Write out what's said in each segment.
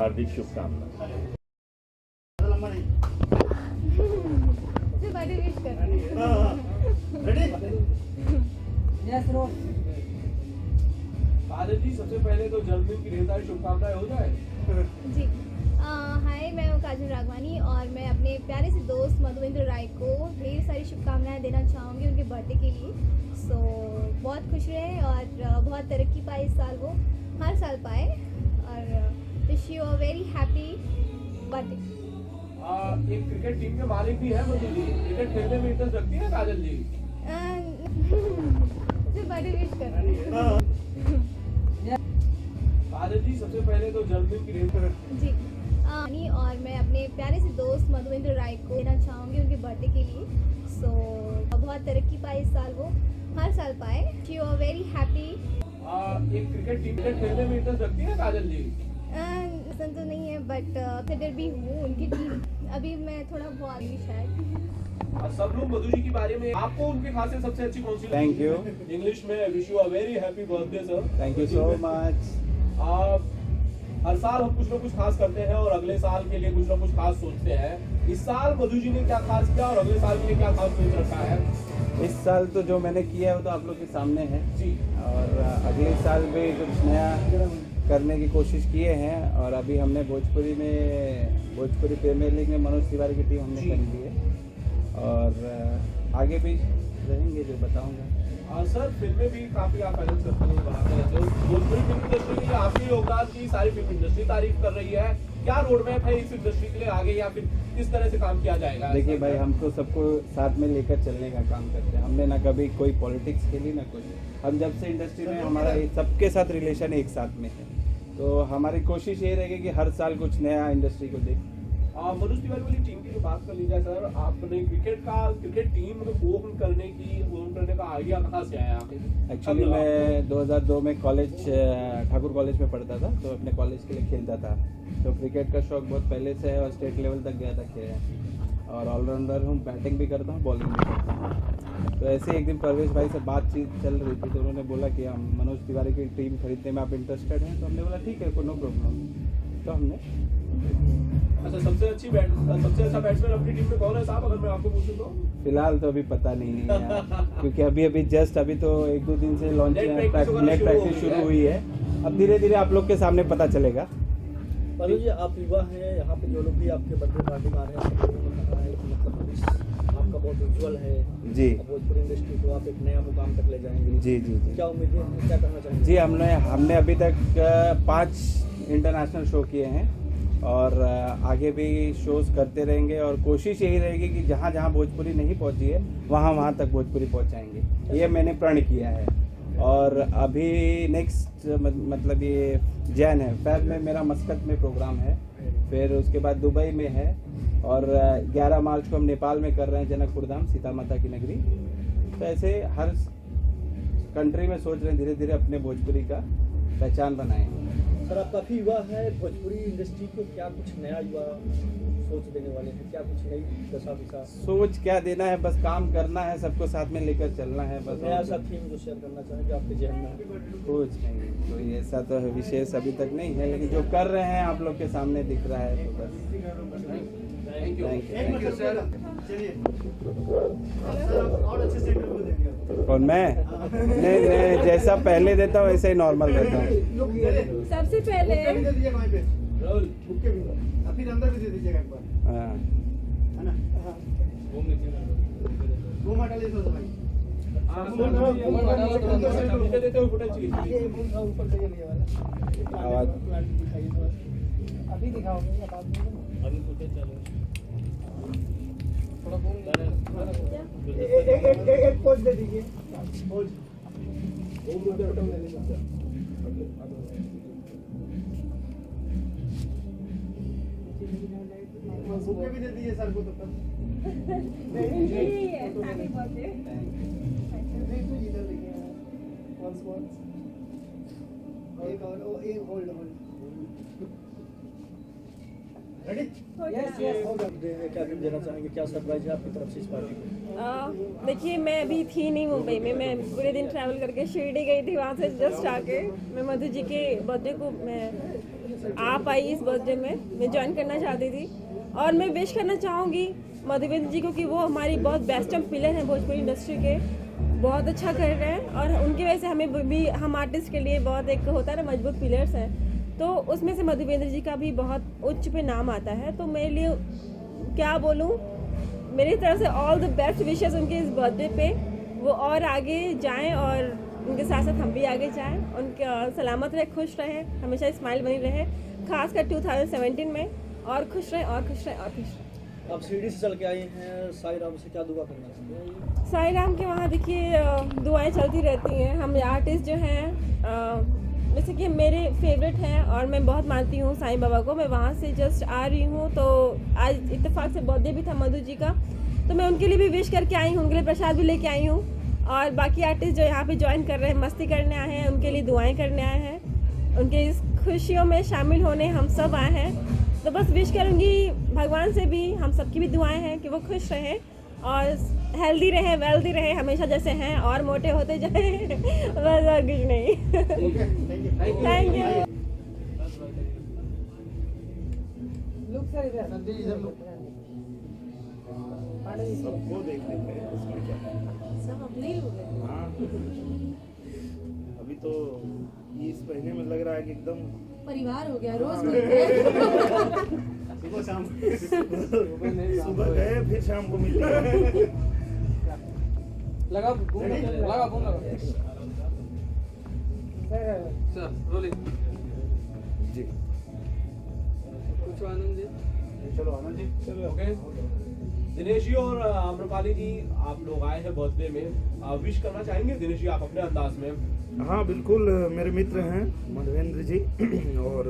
हार्दिक शुभकामनाएं। Birthday wish कर काजल जी, सबसे पहले तो जन्मदिन की ढेर सारी शुभकामनाएं हो जाए। जी। हाय, मैं हूँ काजल राघवानी और मैं अपने प्यारे से दोस्त मधुवेंद्र राय को ढेर सारी शुभकामनाएं देना चाहूँगी उनके बर्थडे के लिए। सो बहुत खुश रहे और बहुत तरक्की पाए इस साल, वो हर साल पाए। और wish you a very happy birthday. एक क्रिकेट टीम के मालिक भी है मधु जी, क्रिकेट खेलने में इंटरेस्ट रखती है काजल जी? बर्थडे विश कर काजल जी, सबसे पहले तो जन्मदिन की ढेर जी। और मैं अपने प्यारे से दोस्त मधुवेंद्र राय को देना चाहूँगी उनके बर्थडे के लिए। सो बहुत तरक्की पाए इस साल, वो हर साल पाए। You are very happy. एक क्रिकेट टीम के खेलने में इंटरेस्ट रखती है काजल जी? पसंद तो नहीं है बट कंसिडर भी हूँ उनकी टीम। अभी मैं थोड़ा बहुत शायद। सब लोग मधु जी के बारे में, आपको उनके खासियत सबसे अच्छी कौन सी? Thank you. इंग्लिश में wish you a very happy birthday sir. Thank you so much. हर साल हम कुछ ना कुछ खास करते हैं और अगले साल के लिए कुछ ना कुछ खास सोचते हैं। इस साल मधु जी ने क्या खास किया और अगले साल के लिए क्या खास सोच रखा है? इस साल तो जो मैंने किया है वो तो आप लोग के सामने है जी। और अगले साल भी कुछ नया करने की कोशिश किए हैं। और अभी हमने भोजपुरी प्रीमियर लीग में मनोज तिवारी की टीम हमने कर ली है और आगे भी रहेंगे जो बताऊंगा। सर, फिल्में भी काफी आप फाइनेंस करते हैं, बनाते रहते हो। भोजपुरी फिल्म इंडस्ट्री के लिए आपके योगदान की सारी फिल्म इंडस्ट्री तारीफ कर रही है। क्या रोड मैप है इस इंडस्ट्री के लिए आगे, या फिर किस तरह से काम किया जाएगा? देखिए भाई, हम तो सबको साथ में लेकर चलने का काम करते हैं। हमने ना कभी कोई पॉलिटिक्स खेली ना कुछ। हम जब से इंडस्ट्री में हमारा सबके साथ रिलेशन एक साथ में है, तो हमारी कोशिश ये रहेगी कि हर साल कुछ नया इंडस्ट्री को देख। मनोज तिवारी वाली टीम की जो बात कर ली जाए सर, आपने क्रिकेट टीम को फॉर्म करने का आइडिया कहाँ से आया? एक्चुअली मैं 2002 में ठाकुर कॉलेज में पढ़ता था, तो अपने कॉलेज के लिए खेलता था। तो क्रिकेट का शौक बहुत पहले से है और स्टेट लेवल तक गया था खेलने। और ऑलराउंडर हूँ, बैटिंग भी करता हूँ, बॉलिंग भी करता हूँ। तो ऐसे एक दिन परवेश भाई से बातचीत चल रही थी, तो उन्होंने बोला कि हम मनोज तिवारी की टीम खरीदने में आप इंटरेस्टेड हैं? तो हमने बोला ठीक है, कोई नो प्रॉब्लम। तो हमने अच्छा, सबसे अच्छा बैट्समैन अपनी टीम में कौन है साहब, अगर मैं आपको पूछूं तो? फिलहाल तो अभी पता नहीं है यार, क्योंकि अभी तो 1-2 दिन से लॉन्च नेट प्रैक्टिस शुरू हुई है। अब धीरे धीरे आप लोग के सामने पता चलेगा। मनोज जी, आप युवा हैं, यहाँ पे जो लोग भी आपके बर्थडे पार्टी में आ रहे हैं, सब लोगों ने कहा है कि मतलब भविष्य आपका बहुत उज्जवल है जी। भोजपुरी इंडस्ट्री को आप एक नया मुकाम तक ले जाएंगे। जी जी जी। क्या उम्मीदें हैं, क्या करना चाहेंगे? जी, हमने अभी तक 5 इंटरनेशनल शो किए हैं और आगे भी शोज करते रहेंगे। और कोशिश यही रहेगी कि जहाँ जहाँ भोजपुरी नहीं पहुँची है वहाँ तक भोजपुरी पहुँचाएंगे। ये मैंने प्रण किया है। और अभी नेक्स्ट मतलब ये जैन है, फैब में मेरा मस्कत में प्रोग्राम है, फिर उसके बाद दुबई में है और 11 मार्च को हम नेपाल में कर रहे हैं, जनकपुर धाम, सीता माता की नगरी। तो ऐसे हर कंट्री में सोच रहे हैं धीरे धीरे अपने भोजपुरी का पहचान बनाएं। सर, आप काफ़ी युवा है, भोजपुरी इंडस्ट्री को क्या कुछ नया युवा सोच देने वाले हैं? क्या कुछ नई दशा सोच क्या देना है, बस काम करना है, सबको साथ में लेकर चलना है बस। नया सा थीम जो शेयर करना चाहेंगे आपके जहन में? कुछ नहीं, कोई ऐसा तो विशेष अभी तक नहीं है, लेकिन जो कर रहे हैं आप लोग के सामने दिख रहा है, तो बस। Thank you sir. कौन मैं? नहीं, जैसा पहले देता हूँ वैसे ही नॉर्मल रहता हूँ। सबसे पहले फिर अंदर भी दे दीजिएगा एक बार, हाँ। है ना? घूम हटा लीजिए तो भाई। आवाज अभी दिखाओगे अभी फुटेज चालू एक पोज दे दीजिए, पोज। बुके भी दे दीजिए सर को, तो तब हैप्पी बर्थडे। एक और एक होल्ड रेडी? यस क्या देना चाहेंगे, क्या सरप्राइज है आपकी तरफ से इस पार्टी को? देखिए, मैं अभी थी नहीं मुंबई में, मैं पूरे दिन ट्रैवल करके शिरडी गई थी, वहाँ से जस्ट आके मैं मधु जी के बर्थडे को मैं आप आई इस बर्थडे में, मैं ज्वाइन करना चाहती थी और मैं विश करना चाहूँगी मधुवेंद्र जी को कि वो हमारी बहुत बेस्ट पिलर हैं भोजपुरी इंडस्ट्री के, बहुत अच्छा कर रहे हैं और उनकी वजह से हमें भी, हम आर्टिस्ट के लिए बहुत एक होता है ना मजबूत पिलर्स हैं, तो उसमें से मधुवेंद्र जी का भी बहुत उच्च पे नाम आता है। तो मेरे लिए क्या बोलूँ, मेरी तरफ से ऑल द बेस्ट विशेस उनके इस बर्थडे पे, वो और आगे जाएं और उनके साथ साथ हम भी आगे जाएं, उनके सलामत रहे, खुश रहे, हमेशा स्माइल बनी रहे, खासकर 2017 में और खुश रहे और खुश रहे और खुश रहे। आप शिरडी से चल के आए हैं, साईं राम से क्या दुआ करना चाहते हैं? साईं राम के वहाँ देखिए दुआएं चलती रहती हैं। हम आर्टिस्ट जो हैं जैसे कि मेरे फेवरेट हैं और मैं बहुत मानती हूँ साईं बाबा को, मैं वहाँ से जस्ट आ रही हूँ, तो आज इत्तेफाक से बर्थडे भी था मधु जी का, तो मैं उनके लिए भी विश करके आई हूँ, उनके लिए प्रसाद भी लेके आई हूँ और बाकी आर्टिस्ट जो यहाँ पे ज्वाइन कर रहे हैं, मस्ती करने आए हैं, उनके लिए दुआएं करने आए हैं, उनके इस खुशियों में शामिल होने हम सब आए हैं। तो बस विश करूँगी भगवान से भी, हम सबकी भी दुआएं हैं कि वो खुश रहें और हेल्दी रहे, वेल्दी रहे, हमेशा जैसे हैं और मोटे होते जाए बस और कुछ नहीं। Thank you. सबको देख लेते हैं इसमें क्या है। सब अपने ही लोग हैं। हाँ, अभी तो इस महीने में लग रहा है कि एकदम परिवार हो गया, रोज मिलते हैं। सुबह शाम सुबह गए फिर शाम को मिलते हैं। लगा सर रोलिंग जी कुछ आनंद जी, चलो आनंद जी, चलो ओके। दिनेश जी और आम्रपाली जी, आप लोग आए हैं बर्थडे में, विश करना चाहेंगे दिनेश जी आप अपने अंदाज में? हाँ बिल्कुल, मेरे मित्र हैं मधुवेंद्र जी और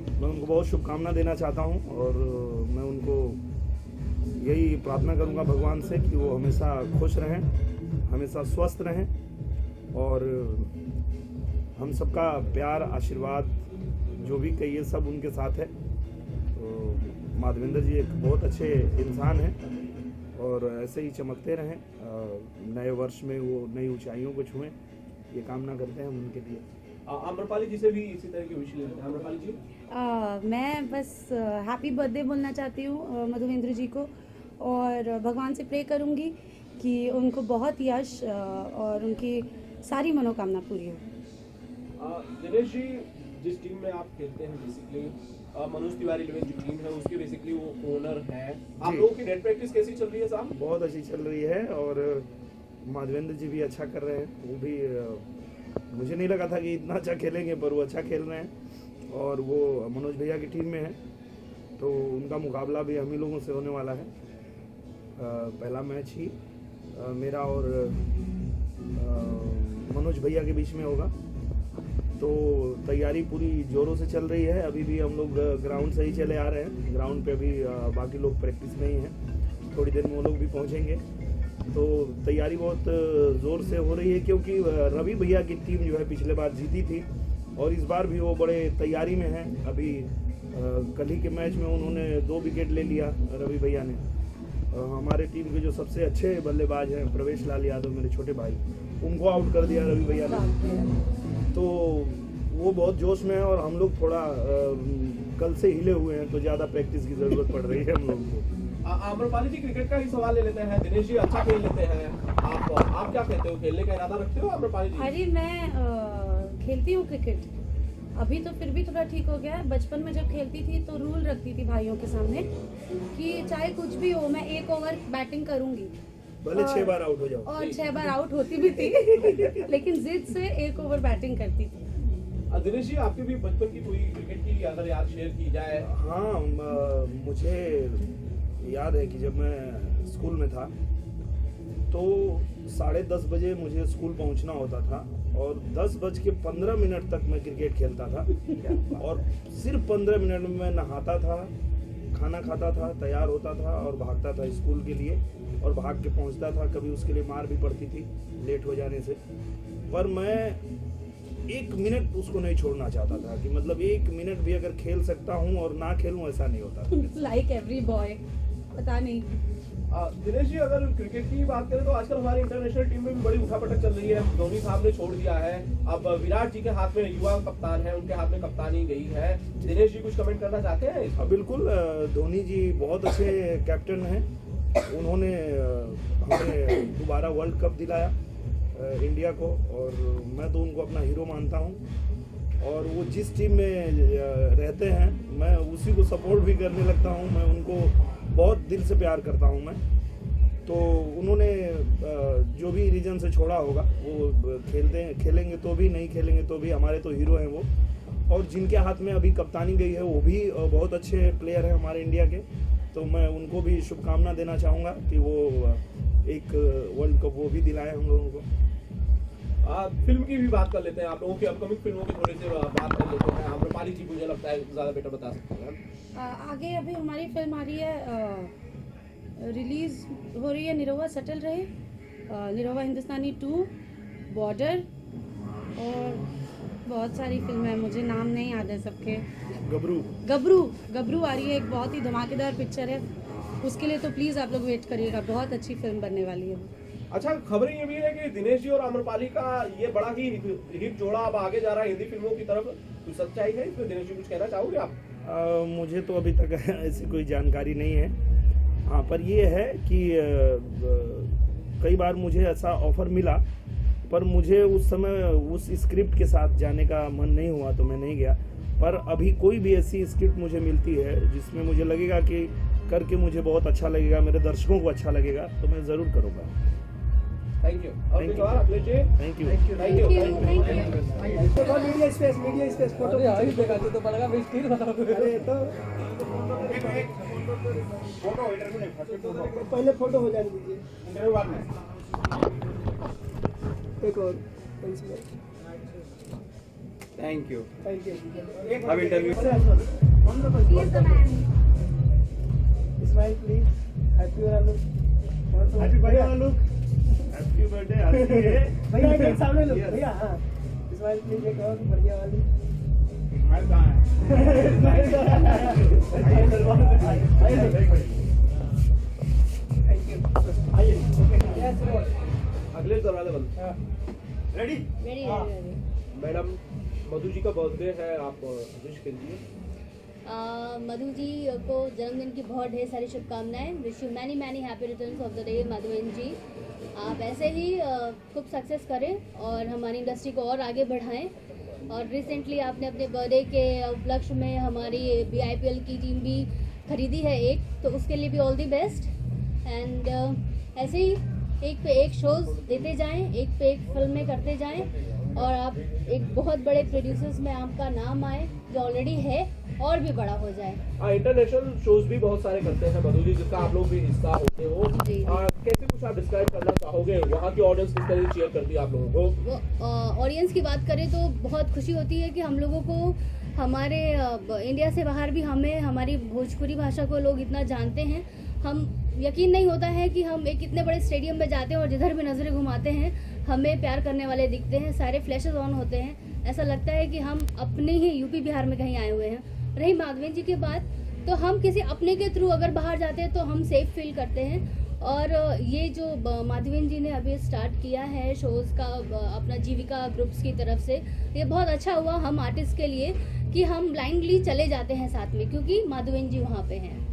मैं उनको बहुत शुभकामना देना चाहता हूँ और मैं उनको यही प्रार्थना करूँगा भगवान से कि वो हमेशा खुश रहें, हमेशा स्वस्थ रहें और हम सबका प्यार आशीर्वाद जो भी कहिए सब उनके साथ है। तो माधवेंद्र जी एक बहुत अच्छे इंसान हैं और ऐसे ही चमकते रहें, नए वर्ष में वो नई ऊंचाइयों को छुएं, ये कामना करते हैं हम उनके लिए। आम्रपाली जी से भी इसी तरह की विश लेते हैं। आम्रपाली जी, मैं बस हैप्पी बर्थडे बोलना चाहती हूँ मधुवेंद्र जी को और भगवान से प्रे करूँगी कि उनको बहुत यश और उनकी सारी मनोकामना पूरी हो। दिनेश जी, जिस टीम में आप खेलते हैं बेसिकली मनोज तिवारी जो टीम है उसके बेसिकली वो ओनर है, आप लोगों की नेट प्रैक्टिस कैसी चल रही है साहब? बहुत अच्छी चल रही है और माधवेंद्र जी भी अच्छा कर रहे हैं, वो भी मुझे नहीं लगा था कि इतना अच्छा खेलेंगे पर वो अच्छा खेल रहे हैं और वो मनोज भैया की टीम में है, तो उनका मुकाबला भी हम ही लोगों से होने वाला है। पहला मैच ही मेरा और मनोज भैया के बीच में होगा, तो तैयारी पूरी जोरों से चल रही है। अभी भी हम लोग ग्राउंड से ही चले आ रहे हैं, ग्राउंड पे अभी बाकी लोग प्रैक्टिस में ही हैं, थोड़ी देर में वो लोग भी पहुंचेंगे। तो तैयारी बहुत ज़ोर से हो रही है क्योंकि रवि भैया की टीम जो है पिछले बार जीती थी और इस बार भी वो बड़े तैयारी में हैं। अभी कल ही के मैच में उन्होंने 2 विकेट ले लिया रवि भैया ने। हमारे टीम के जो सबसे अच्छे बल्लेबाज हैं प्रवेश लाल यादव, मेरे छोटे भाई, उनको आउट कर दिया रवि भैया ने, तो वो बहुत जोश में है और हम लोग थोड़ा कल से हिले हुए हैं, तो ज़्यादा प्रैक्टिस की ज़रूरत पड़ रही है हम लोगों को। आम्रपाली जी, क्रिकेट का ही सवाल ले लेते हैं। दिनेश जी अच्छा खेल लेते हैं, आप क्या कहते हो, खेलने का इरादा रखते हो आम्रपाली जी? अरे मैं खेलती हूँ क्रिकेट, अभी तो फिर भी थोड़ा ठीक हो गया है। बचपन में जब खेलती थी तो रूल रखती थी भाइयों के सामने कि चाहे कुछ भी हो मैं 1 ओवर बैटिंग करूंगी, भले 6 बार आउट हो जाओ, और 6 बार आउट होती भी थी लेकिन जिद से 1 ओवर बैटिंग करती थी। दिनेश जी, आपके भी बचपन की कोई क्रिकेट की अगर याद शेयर की जाए? हाँ, मुझे याद है कि जब मैं स्कूल में था तो 10:30 बजे मुझे स्कूल पहुंचना होता था और 10:15 तक मैं क्रिकेट खेलता था और सिर्फ 15 मिनट में मैं नहाता था, खाना खाता था, तैयार होता था और भागता था स्कूल के लिए और भाग के पहुंचता था। कभी उसके लिए मार भी पड़ती थी लेट हो जाने से, पर मैं 1 मिनट उसको नहीं छोड़ना चाहता था कि मतलब 1 मिनट भी अगर खेल सकता हूँ और ना खेलूँ ऐसा नहीं होता। लाइक एवरी बॉय, पता नहीं दिनेश जी, अगर क्रिकेट की बात करें तो आजकल हमारी इंटरनेशनल टीम में भी बड़ी उठापटक चल रही है। धोनी साहब ने छोड़ दिया है, अब विराट जी के हाथ में युवा कप्तान है, उनके हाथ में कप्तानी गई है। दिनेश जी कुछ कमेंट करना चाहते हैं इस पर? बिल्कुल, धोनी जी बहुत अच्छे कैप्टन हैं। उन्होंने हमें दोबारा वर्ल्ड कप दिलाया इंडिया को, और मैं तो उनको अपना हीरो मानता हूं। और वो जिस टीम में रहते हैं मैं उसी को सपोर्ट भी करने लगता हूं। मैं उनको बहुत दिल से प्यार करता हूं मैं। तो उन्होंने जो भी रीजन से छोड़ा होगा वो खेलेंगे तो भी, नहीं खेलेंगे तो भी हमारे तो हीरो हैं वो। और जिनके हाथ में अभी कप्तानी गई है वो भी बहुत अच्छे प्लेयर हैं हमारे इंडिया के। तो मैं उनको भी शुभकामना देना चाहूँगा कि वो एक वर्ल्ड कप वो भी दिलाए हम लोगों को। फिल्म की भी बात कर लेते हैं, आप लोगों की अपकमिंग फिल्मों की थोड़ी सी बात कर लेते हैं। आम्रपाली जी मुझे लगता है ज़्यादा बेटर बता सकते हैं। आगे अभी हमारी फिल्म आ रही है, रिलीज हो रही है निरहुआ सटल रहे, निरहुआ हिंदुस्तानी 2, बॉर्डर, और बहुत सारी फिल्में हैं, मुझे नाम नहीं याद है सबके। गबरू आ रही है, एक बहुत ही धमाकेदार पिक्चर है, उसके लिए तो प्लीज़ आप लोग वेट करिएगा, बहुत अच्छी फिल्म बनने वाली है। अच्छा, खबरें ये भी है कि दिनेश जी और आम्रपाली का ये बड़ा ही हिट जोड़ा अब आगे जा रहा है हिंदी फिल्मों की तरफ। कुछ सच्चाई है इसमें? दिनेश जी कुछ कहना चाहोगे आप? मुझे तो अभी तक ऐसी कोई जानकारी नहीं है। हाँ, पर ये है कि कई बार मुझे ऐसा ऑफर मिला, पर मुझे उस समय उस स्क्रिप्ट के साथ जाने का मन नहीं हुआ तो मैं नहीं गया। पर अभी कोई भी ऐसी स्क्रिप्ट मुझे मिलती है जिसमें मुझे लगेगा कि करके मुझे बहुत अच्छा लगेगा, मेरे दर्शकों को अच्छा लगेगा, तो मैं ज़रूर करूँगा। Thank you. Thank you. Media space photo तो पड़ेगा पहले फोटो हो जाने दीजिए, इंटरव्यू बाद में। एक और थैंक यू। अब interview smile please. Happy birthday look. Happy birthday भैया एक सामने लो भैया। हाँ, स्माइल प्लीज, एक और बढ़िया वाली। Thank you. अगले दरवाजे बंद। रेडी? मैडम, मधु जी का बर्थडे है, आप विश कीजिए। मधु जी को जन्मदिन की बहुत ढेर सारी शुभकामनाएं। Wish you many many happy returns of the day Madhuban ji. आप ऐसे ही खूब सक्सेस करें और हमारी इंडस्ट्री को और आगे बढ़ाएं। और रिसेंटली आपने अपने बर्थडे के उपलक्ष्य में हमारी BIPL की टीम भी खरीदी है एक, तो उसके लिए भी ऑल दी बेस्ट। एंड ऐसे ही एक पे एक शोज देते जाएं, एक पे एक फिल्में करते जाएं, और आप एक बहुत बड़े प्रोड्यूसर्स में आपका नाम आए, जो ऑलरेडी है, और भी बड़ा हो जाए। इंटरनेशनल शोज भी बहुत सारे करते हैं मधु जी, जिसका आप लोग भी हिस्सा होते हो। जी। कैसे कुछ आप डिस्क्राइब करना चाहोगे? वहाँ की ऑडियंस किस तरह चीयर करती है आप लोगों को? ऑडियंस की बात करें तो बहुत खुशी होती है कि हम लोगों को हमारे इंडिया से बाहर भी हमें हमारी भोजपुरी भाषा को लोग इतना जानते हैं। हम यकीन नहीं होता है कि हम एक इतने बड़े स्टेडियम में जाते हैं और जिधर भी नज़रें घुमाते हैं हमें प्यार करने वाले दिखते हैं, सारे फ्लैशेस ऑन होते हैं। ऐसा लगता है कि हम अपने ही यूपी बिहार में कहीं आए हुए हैं। रही माधवन जी की बात, तो हम किसी अपने के थ्रू अगर बाहर जाते हैं तो हम सेफ फील करते हैं। और ये जो माधवन जी ने अभी स्टार्ट किया है शोज़ का अपना जीविका ग्रुप्स की तरफ से, ये बहुत अच्छा हुआ हम आर्टिस्ट के लिए कि हम ब्लाइंडली चले जाते हैं साथ में, क्योंकि माधवन जी वहाँ पे हैं।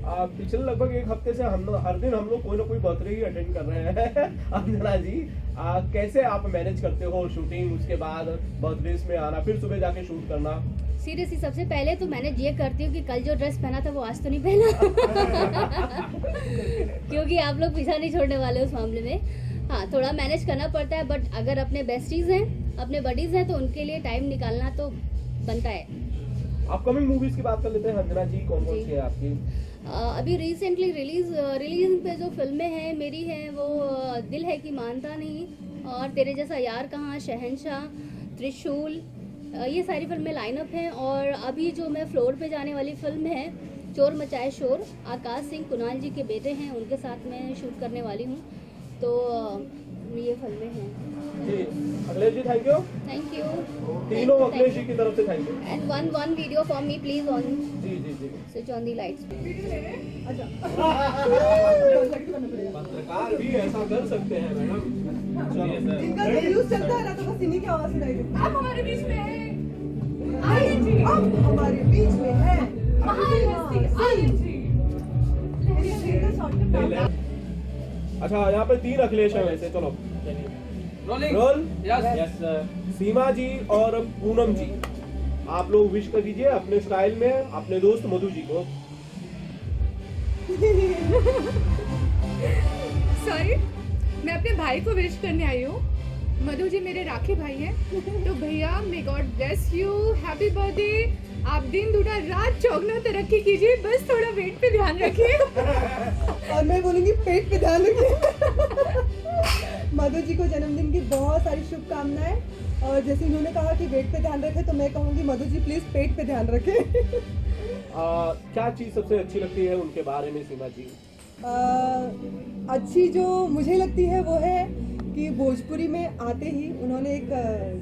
पिछले लगभग एक हफ्ते से हम हर दिन हम लोग कोई ना कोई बर्थडे ही अटेंड कर रहे हैं। अंजना जी, कैसे आप मैनेज करते हो शूटिंग, उसके बाद बर्थडेज में आना, फिर सुबह जाके शूट करना? सीरियसली सबसे पहले तो मैनेज ये करती हूँ कि कल जो ड्रेस पहना था वो आज तो नहीं पहना क्योंकि आप लोग पीछा नहीं छोड़ने वाले उस मामले में। हाँ, थोड़ा मैनेज करना पड़ता है, बट अगर अपने बेस्टीज हैं, अपने बडीज हैं, तो उनके लिए टाइम निकालना तो बनता है। अपकमिंग मूवीज की बात कर लेते हैं अंजना जी, कौन कौन सी है आपकी? अभी रिसेंटली रिलीज पे जो फिल्में हैं मेरी हैं वो दिल है कि मानता नहीं, और तेरे जैसा यार कहाँ, शहंशाह, त्रिशूल, ये सारी फिल्में लाइनअप हैं। और अभी जो मैं फ्लोर पे जाने वाली फिल्म है चोर मचाए शोर, आकाश सिंह कुणाल जी के बेटे हैं, उनके साथ मैं शूट करने वाली हूँ। तो ये फिल्में हैं। जी Akhilesh ji thank you. Thank you तीनों अखिलेश जी की तरफ से thank you. And one video for me please on जी जी जी स्विच ऑन दी लाइट्स। पत्रकार भी ऐसा कर सकते हैं मैडम। चलो इनका जो न्यूज़ चलता है ना तो बस इन्हीं की आवाज सुनाई देती है। आप हमारे बीच में हैं। आइए जी। अब हमारे बीच में है आइए जी। अच्छा यहाँ पे 3 अखिलेश है वैसे। चलो रोल यस सीमा जी और पूनम जी आप लोग विश कर दीजिए अपने स्टाइल में अपने दोस्त मधु जी को। सॉरी मैं अपने भाई को विश करने आई हूँ। मधु जी मेरे राखी भाई हैं, तो भैया may God bless you, happy birthday. आप दिन दूना रात चौगना तरक्की कीजिए, बस थोड़ा वेट पे ध्यान रखिए। और मैं बोलूंगी पेट पे ध्यान रखिए। मधु जी को जन्मदिन की बहुत सारी शुभकामनाएं। और जैसे इन्होंने कहा कि वेट पे ध्यान रखे तो मैं कहूँगी मधु जी प्लीज पेट पे ध्यान रखें। क्या चीज सबसे अच्छी लगती है उनके बारे में सीमा जी? अच्छी जो मुझे लगती है वो है कि भोजपुरी में आते ही उन्होंने एक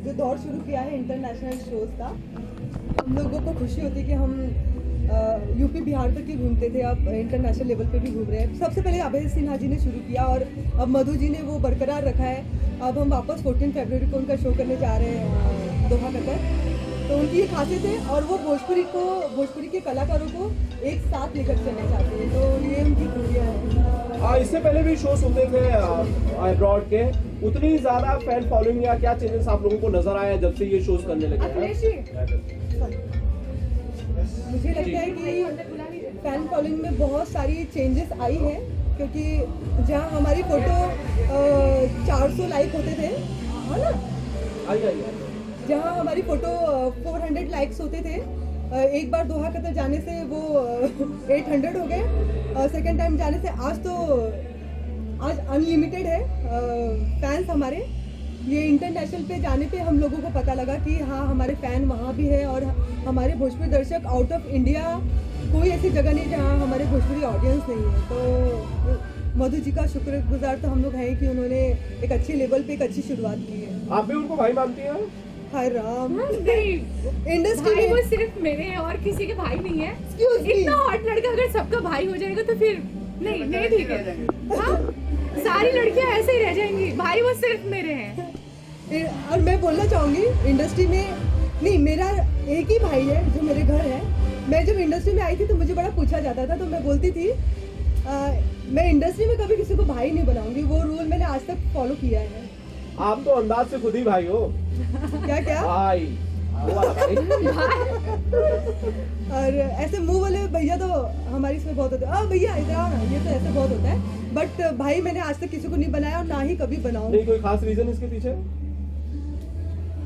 जो दौर शुरू किया है इंटरनेशनल शोज का। हम लोगों को खुशी होती है कि हम यूपी बिहार तक ही घूमते थे, अब इंटरनेशनल लेवल पे भी घूम रहे हैं। सबसे पहले अभय सिन्हा जी ने शुरू किया और अब मधु जी ने वो बरकरार रखा है। अब हम वापस 14 फरवरी को उनका शो करने जा रहे हैं दोहा कतर। तो उनकी ये खासियत है और वो भोजपुरी के कलाकारों को एक साथ लेकर चलना चाहते हैं, तो ये उनकी खूबियाँ हैं। इससे पहले भी शोज होते थे अब्रॉड के, उतनी ज्यादा फैन फॉलोइंग या क्या चेंजेस आप लोगों को नजर आया जब से ये शोज करने लगे हैं? मुझे लगता है कि फैन फॉलोइंग में बहुत सारी चेंजेस आई है, क्योंकि जहाँ हमारी फोटो 400 लाइक होते थे, है ना, आइए जहाँ हमारी फोटो 400 लाइक्स होते थे, एक बार दोहा कतर जाने से वो 800 हो गए। सेकेंड टाइम जाने से आज अनलिमिटेड है फैंस हमारे। ये इंटरनेशनल पे जाने पे हम लोगों को पता लगा कि हाँ हमारे फैन वहाँ भी है और हमारे भोजपुरी दर्शक आउट ऑफ इंडिया कोई ऐसी जगह नहीं जहाँ हमारे भोजपुरी ऑडियंस नहीं है। तो मधु जी का शुक्रगुजार तो हम लोग हैं कि उन्होंने एक अच्छे लेवल पे एक अच्छी शुरुआत की है। आप भी उनको भाई मानती हैं? हाय राम, नहीं इंडस्ट्री भाई में वो सिर्फ मेरे हैं और किसी के भाई नहीं है। Excuse me. इतना हॉट लड़का अगर सबका भाई हो जाएगा तो फिर नहीं ठीक है। हाँ? सारी लड़कियां ऐसे ही रह जाएंगी, भाई वो सिर्फ मेरे हैं। और मैं बोलना चाहूँगी इंडस्ट्री में नहीं, मेरा एक ही भाई है जो मेरे घर है। मैं जब इंडस्ट्री में आई थी तो मुझे बड़ा पूछा जाता था, तो मैं बोलती थी मैं इंडस्ट्री में कभी किसी को भाई नहीं बनाऊंगी। वो रूल मैंने आज तक फॉलो किया है। आप तो अंदाज से खुद ही भाई हो। क्या भाई वो वाला भाई। और ऐसे मुंह वाले भैया तो हमारी इसमें बहुत होते हैं। भैया इधर आओ ना, ये तो ऐसे बहुत होता है। बट भाई मैंने आज तक किसी को नहीं बनाया और ना ही कभी बनाऊंगी। नहीं कोई खास रीजन इसके पीछे?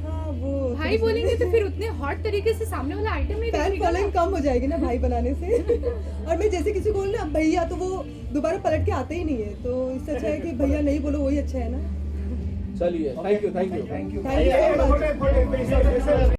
हाँ वो भाई बोलेंगे तो फिर उतने हॉट तरीके से सामने वाला आइटम नहीं फैन दिखेगा फॉलोइंग कम हो जाएगी ना भाई बनाने से। और मैं जैसे किसी को बोलूं ना भैया तो वो दोबारा पलट के आते ही नहीं है, तो इससे अच्छा है कि भैया नहीं बोलो, वही अच्छा है ना। चलिए thank you thank you so much.